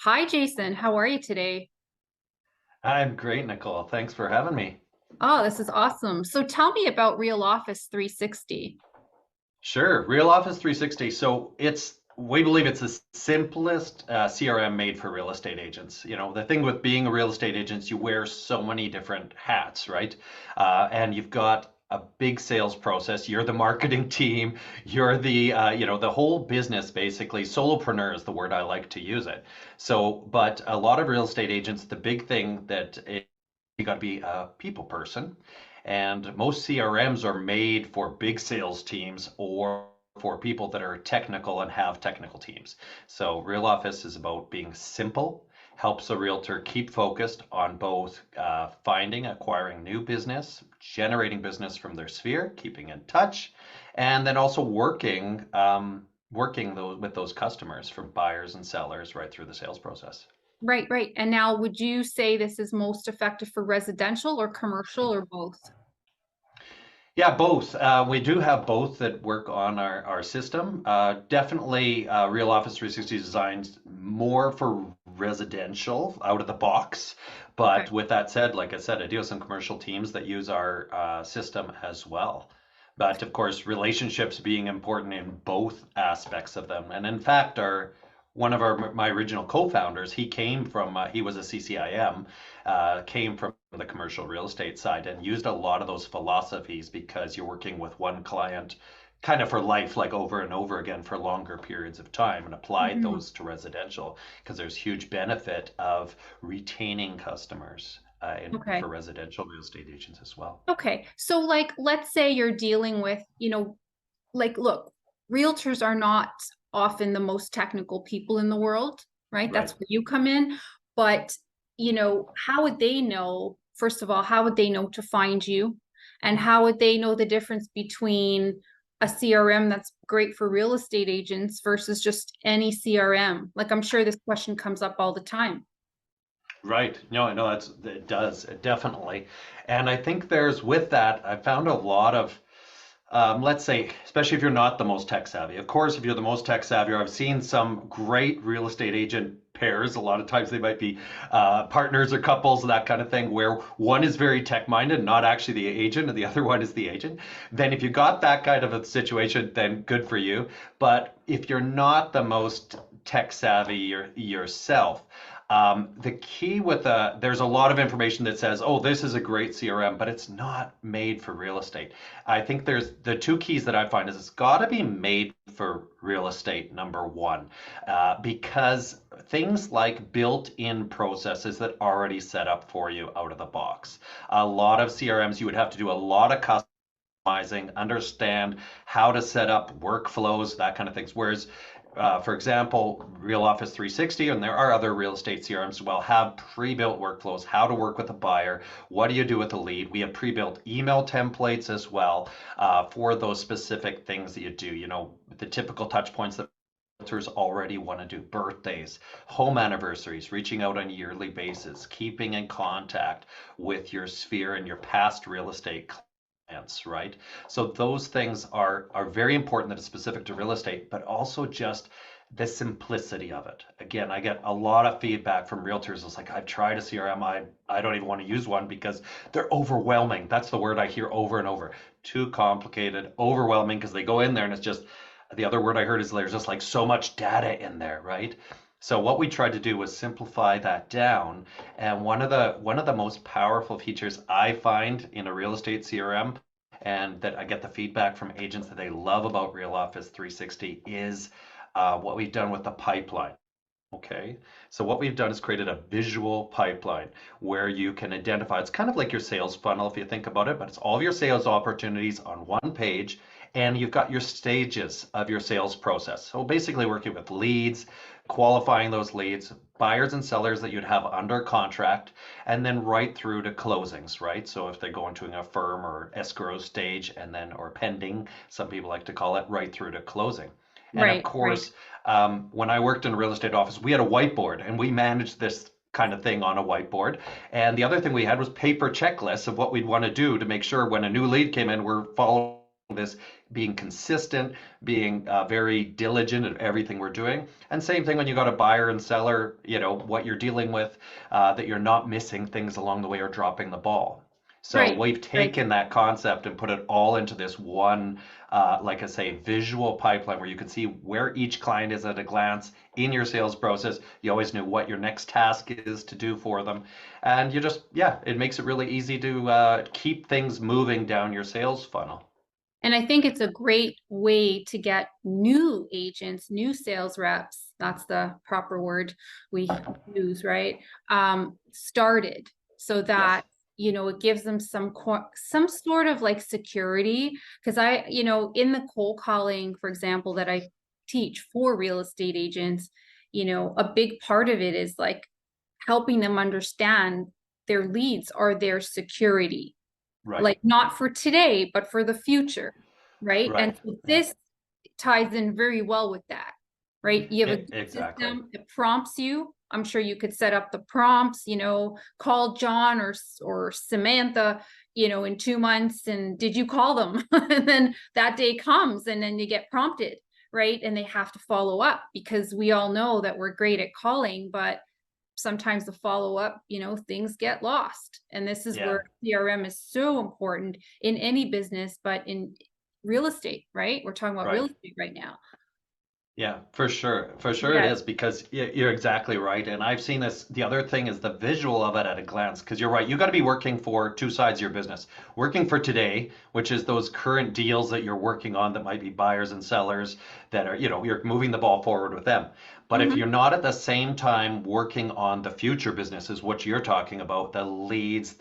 Hi, Jason. How are you today? I'm great, Nicole. Thanks for having me. Oh, this is awesome. So tell me about Real Office 360. Sure, RealOffice360. So we believe it's the simplest CRM made for real estate agents. You know, the thing with being a real estate agent, is you wear so many different hats, right? And you've got a big sales process. You're the marketing team. You're the whole business basically. Solopreneur is the word I like to use it. So, but a lot of real estate agents, the big thing you got to be a people person. And most CRMs are made for big sales teams or for people that are technical and have technical teams. So Real Office is about being simple, helps a realtor keep focused on both finding, acquiring new business, generating business from their sphere, keeping in touch, and then also working with those customers from buyers and sellers right through the sales process. Right, right. And now, would you say this is most effective for residential or commercial or both? Yeah, both. We do have both that work on our system. Definitely, Real Office 360 designed more for residential out of the box. Okay. But with that said, like I said, I do have some commercial teams that use our system as well. But of course, relationships being important in both aspects of them. And in fact, our one of my original co-founders, he was a CCIM, came from the commercial real estate side and used a lot of those philosophies because you're working with one client kind of for life, like over and over again for longer periods of time, and applied Mhm. those to residential because there's huge benefit of retaining customers Okay. for residential real estate agents as well. Okay. So, like, let's say you're dealing with, look, realtors are not often the most technical people in the world, right? That's Right. where you come in. But, how would they know, first of all, how would they know to find you? And how would they know the difference between a CRM that's great for real estate agents versus just any CRM? Like, I'm sure this question comes up all the time. Right. No, no, it does, definitely. And I think with that, I found a lot of, let's say, especially if you're not the most tech savvy. Of course, if you're the most tech savvy, I've seen some great real estate agent pairs. A lot of times they might be partners or couples, that kind of thing, where one is very tech minded, not actually the agent, and the other one is the agent. Then if you got that kind of a situation, then good for you. But if you're not the most tech savvy yourself, the key there's a lot of information that says, oh, this is a great CRM, but it's not made for real estate. I think there's the two keys that I find is it's got to be made for real estate, number one, because things like built-in processes that already set up for you out of the box. A lot of CRMs, you would have to do a lot of customizing, understand how to set up workflows, that kind of things. Whereas for example, Real Office 360, and there are other real estate CRMs as well, have pre-built workflows, how to work with a buyer, what do you do with a lead. We have pre-built email templates as well for those specific things that you do. You know, the typical touch points that realtors already want to do: birthdays, home anniversaries, reaching out on a yearly basis, keeping in contact with your sphere and your past real estate clients, right? So those things are very important that it's specific to real estate, but also just the simplicity of it. Again, I get a lot of feedback from realtors. It's like, I've tried a CRM, I don't even want to use one because they're overwhelming. That's the word I hear over and over. Too complicated, overwhelming, because they go in there and it's just the other word I heard is there's just like so much data in there, right? So what we tried to do was simplify that down. And one of the most powerful features I find in a real estate CRM, and that I get the feedback from agents that they love about Real Office 360, is what we've done with the pipeline. Okay, so what we've done is created a visual pipeline where you can identify, it's kind of like your sales funnel if you think about it, but it's all of your sales opportunities on one page, and you've got your stages of your sales process. So basically working with leads, qualifying those leads, buyers and sellers that you'd have under contract, and then right through to closings, right? So if they go into a firm or escrow stage and then, or pending, some people like to call it, right through to closing. And of Right, right. course, when I worked in a real estate office, we had a whiteboard and we managed this kind of thing on a whiteboard. And the other thing we had was paper checklists of what we'd want to do to make sure when a new lead came in, we're following this, being consistent, being very diligent at everything we're doing. And same thing when you got a buyer and seller, what you're dealing with, that you're not missing things along the way or dropping the ball. So Right, we've right. taken that concept and put it all into this one, like I say, visual pipeline where you can see where each client is at a glance in your sales process. You always knew what your next task is to do for them. And you just, yeah, it makes it really easy to keep things moving down your sales funnel. And I think it's a great way to get new agents, new sales reps, that's the proper word we use, right? Started so Yes. that, it gives them some sort of like security. Because in the cold calling, for example, that I teach for real estate agents, a big part of it is like helping them understand their leads are their security, Right. like not for today, but for the future, right? And Right. so Yeah. this ties in very well with that, right? You have a good Exactly. system that prompts you. I'm sure you could set up the prompts, call John or Samantha, in 2 months, and did you call them? And then that day comes and then you get prompted, right? And they have to follow up because we all know that we're great at calling, but sometimes the follow-up, things get lost. And this is Yeah. where CRM is so important in any business, but in real estate, right? We're talking about real Right. estate right now. Yeah, for sure. For sure it Yes. is because you're exactly right. And I've seen this. The other thing is the visual of it at a glance. Because you're right. You got to be working for two sides of your business. Working for today, which is those current deals that you're working on that might be buyers and sellers that are, you're moving the ball forward with them. But if Mhm. you're not at the same time working on the future businesses, what you're talking about, the leads,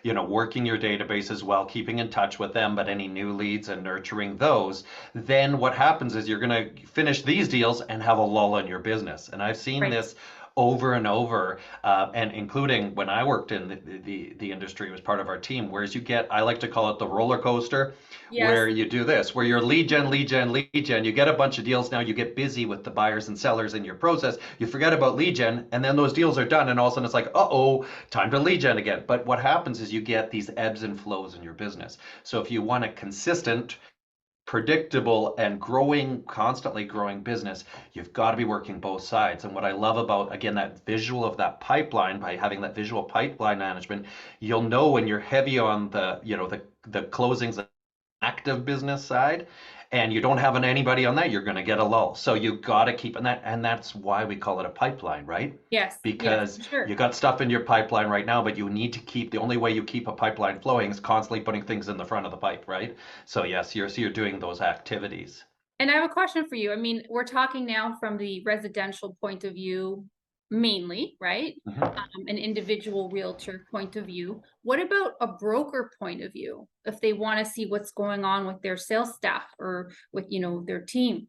working your database as well, keeping in touch with them, but any new leads and nurturing those, then what happens is you're going to finish these deals and have a lull in your business. And I've seen Right. this over and over, and including when I worked in the industry, was part of our team, whereas I like to call it the roller coaster, Yes. where you do this, where you're lead gen, lead gen, lead gen, you get a bunch of deals, now you get busy with the buyers and sellers in your process, you forget about lead gen, and then those deals are done, and all of a sudden it's like, uh-oh, time to lead gen again. But what happens is you get these ebbs and flows in your business. So if you want a consistent, predictable and constantly growing business, you've got to be working both sides. And what I love about, again, that visual of that pipeline, by having that visual pipeline management, you'll know when you're heavy on the closings active business side and you don't have anybody on that, you're going to get a lull. So you got to keep in that. And that's why we call it a pipeline, right? Yes. Yes, Because for you sure. got stuff in your pipeline right now, but you need to the only way you keep a pipeline flowing is constantly putting things in the front of the pipe, right? So yes, you're doing those activities. And I have a question for you. I mean, we're talking now from the residential point of view mainly, right? Mhm. An individual realtor point of view. What about a broker point of view? If they want to see what's going on with their sales staff or with, their team,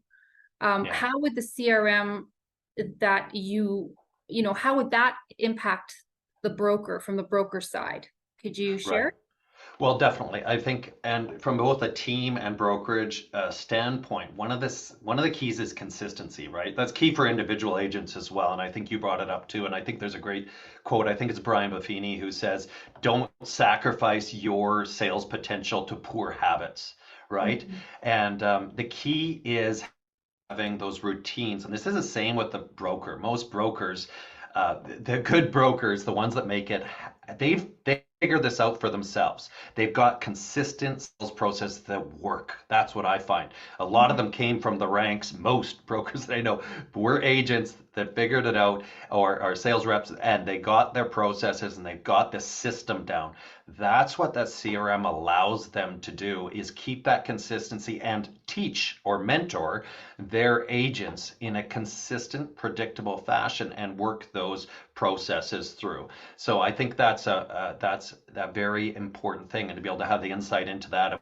Yeah. how would the CRM that how would that impact the broker from the broker side? Could you Right. share? Well, definitely. I think, and from both a team and brokerage standpoint, one of the keys is consistency, right? That's key for individual agents as well. And I think you brought it up too. And I think there's a great quote. I think it's Brian Buffini who says, "Don't sacrifice your sales potential to poor habits." Right? Mhm. And the key is having those routines. And this is the same with the broker. Most brokers, the good brokers, the ones that make it, they figured this out for themselves. They've got consistent sales process that work. That's what I find. A lot of Mhm. them came from the ranks. Most brokers that I know were agents that figured it out, or sales reps, and they got their processes and they got the system down. That's what that CRM allows them to do, is keep that consistency and teach or mentor their agents in a consistent, predictable fashion and work those processes through. So I think that's a very important thing, and to be able to have the insight into that,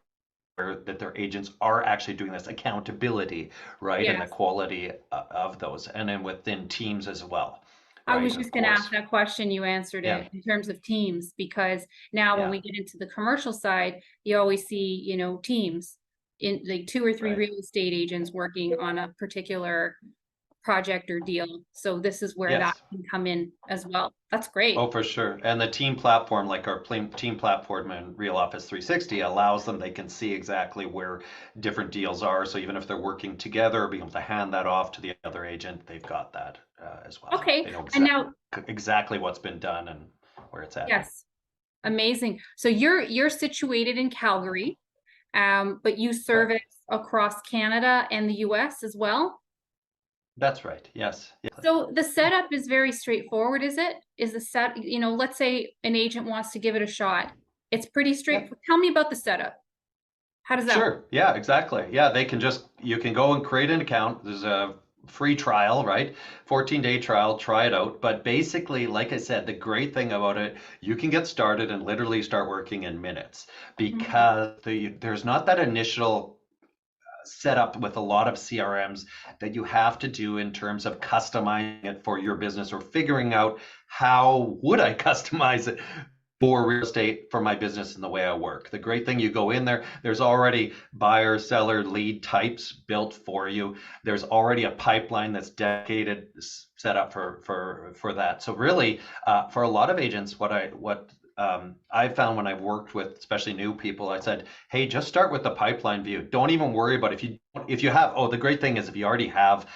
that their agents are actually doing this accountability, right, and the Yes. quality of those, and then within teams as well, I right, was of just going to ask course. that question. You answered Yeah, it in terms of teams, because now when yeah, we get into the commercial side, you always see, teams in like two or three right, real estate agents working on a particular project or deal. So this is where that Yes. can come in as well. That's great. Oh, for sure. And the team platform, like our team platform in Real Office 360, allows them, they can see exactly where different deals are. So even if they're working together, being able to hand that off to the other agent, they've got that as well. Okay. They know And now, exactly what's been done and where it's at. yes, amazing. So you're situated in Calgary, but you Correct. service across Canada and the US as well. That's right. Yes. Yes. So the setup is very straightforward, is it? Is the set, let's say an agent wants to give it a shot. It's pretty Yep. straightforward. Tell me about the setup. How does that work? Sure. Yeah, exactly. Yeah, you can go and create an account. There's a free trial, right? 14-day trial, try it out. But basically, like I said, the great thing about it, you can get started and literally start working in minutes Mhm. because there's not that initial setup with a lot of CRMs that you have to do in terms of customizing it for your business or figuring out how would I customize it for real estate for my business and the way I work. The great thing, you go in there, there's already buyer, seller, lead types built for you. There's already a pipeline that's dedicated, set up for that. So really, for a lot of agents, what I've found when I've worked with especially new people, I said, hey, just start with the pipeline view. Don't even worry about if you have. Oh, the great thing is if you already have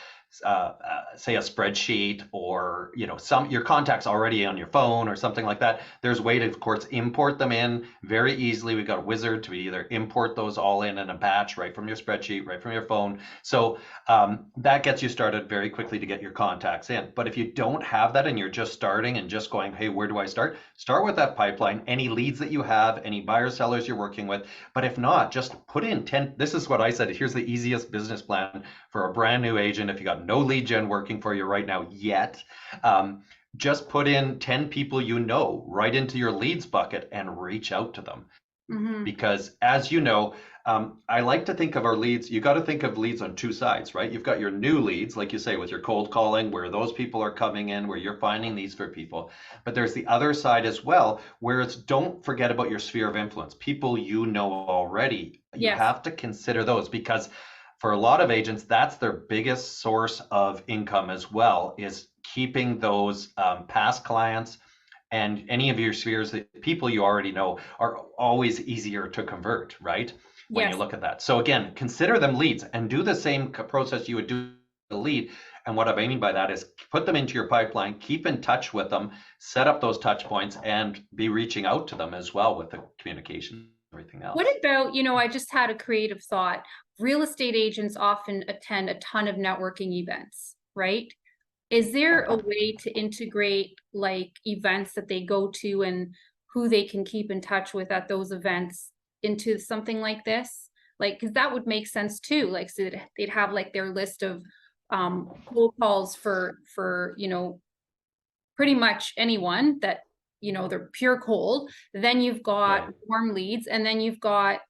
say a spreadsheet or your contacts already on your phone or something like that, there's a way to of course import them in very easily. We've got a wizard to either import those all in a batch right from your spreadsheet, right from your phone. So that gets you started very quickly to get your contacts in. But if you don't have that and you're just starting and just going, hey, where do I start with that pipeline, any leads that you have, any buyers, sellers you're working with. But if not, just put in 10. This is what I said, here's the easiest business plan for a brand new agent. If you got no lead gen working for you right now yet, just put in 10 people right into your leads bucket and reach out to them. Mhm. Because as you know, I like to think of our leads, you got to think of leads on two sides, right? You've got your new leads, like you say, with your cold calling, where those people are coming in, where you're finding these for people. But there's the other side as well, where it's don't forget about your sphere of influence, people you know already. You Yes. have to consider those because for a lot of agents, that's their biggest source of income as well, is keeping those past clients and any of your spheres that people you already know are always easier to convert, right? When you Yes. look at that. So again, consider them leads and do the same process you would do the lead. And what I'm aiming by that is put them into your pipeline, keep in touch with them, set up those touch points, and be reaching out to them as well with the communication and everything What else. about, I just had a creative thought. Real estate agents often attend a ton of networking events, right? Is there a way to integrate like events that they go to and who they can keep in touch with at those events into something like this? Like, because that would make sense too. Like, so they'd have like their list of cold calls for pretty much anyone that they're pure cold. Then you've got Right. warm leads, and then you've got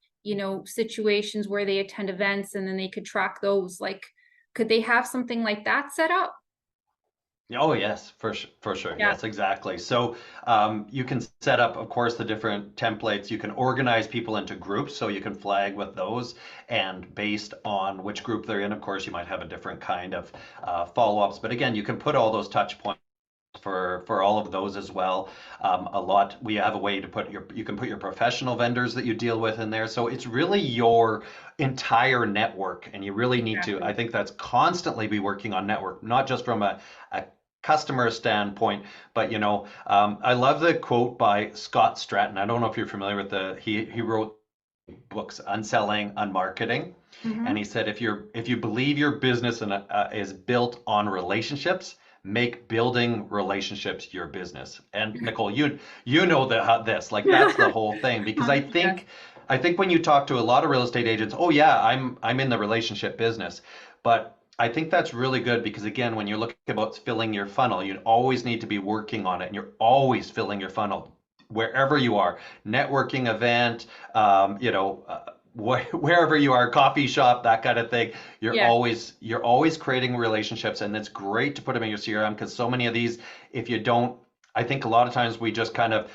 situations where they attend events and then they could track those. Like, could they have something like that set up? Oh yes, for sure. Yeah. Yes, exactly. So you can set up, of course, the different templates. You can organize people into groups, so you can flag with those, and based on which group they're in, of course, you might have a different kind of follow-ups. But again, you can put all those touch points for all of those as well. We have a way to you can put your professional vendors that you deal with in there. So it's really your entire network, and you really need to, I Exactly. think that's constantly be working on network, not just from a customer standpoint, but I love the quote by Scott Stratton. I don't know if you're familiar with he wrote books Unselling, Unmarketing, and Hmm. he said if you believe your business is built on relationships, make building relationships your business. And Nicole, you know this, like that's the whole thing, because Yes. I think when you talk to a lot of real estate agents, oh yeah, I'm in the relationship business, but I think that's really good because again, when you're looking about filling your funnel, you always need to be working on it, and you're always filling your funnel wherever you are, networking event, wherever you are, coffee shop, that kind of thing. Yes. You're always creating relationships, and it's great to put them in your CRM because so many of these, if you don't I think a lot of times we just kind of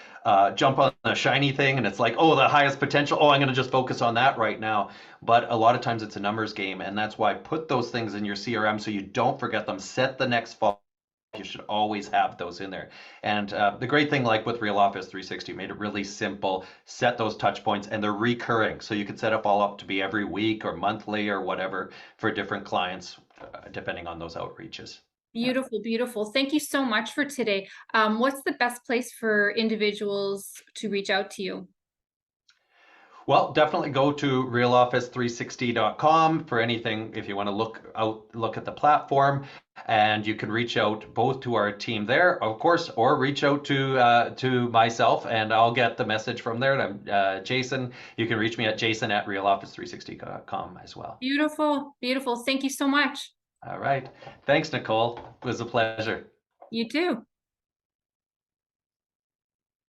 jump on a shiny thing and it's like, oh, the highest potential. Oh, I'm going to just focus on that right now. But a lot of times it's a numbers game. And that's why put those things in your CRM so you don't forget them. Set the next fall. You should always have those in there. And the great thing, like with Real Office 360, made it really simple. Set those touch points and they're recurring. So you could set up all up to be every week or monthly or whatever for different clients, depending on those outreaches. Yeah. Beautiful, beautiful. Thank you so much for today. What's the best place for individuals to reach out to you? Well, definitely go to realoffice360.com for anything if you want to look at the platform, and you can reach out both to our team there, of course, or reach out to myself, and I'll get the message from there. And I'm Jason. You can reach me at jason@realoffice360.com as well. Beautiful, beautiful. Thank you so much. All right. Thanks, Nicole. It was a pleasure. You too.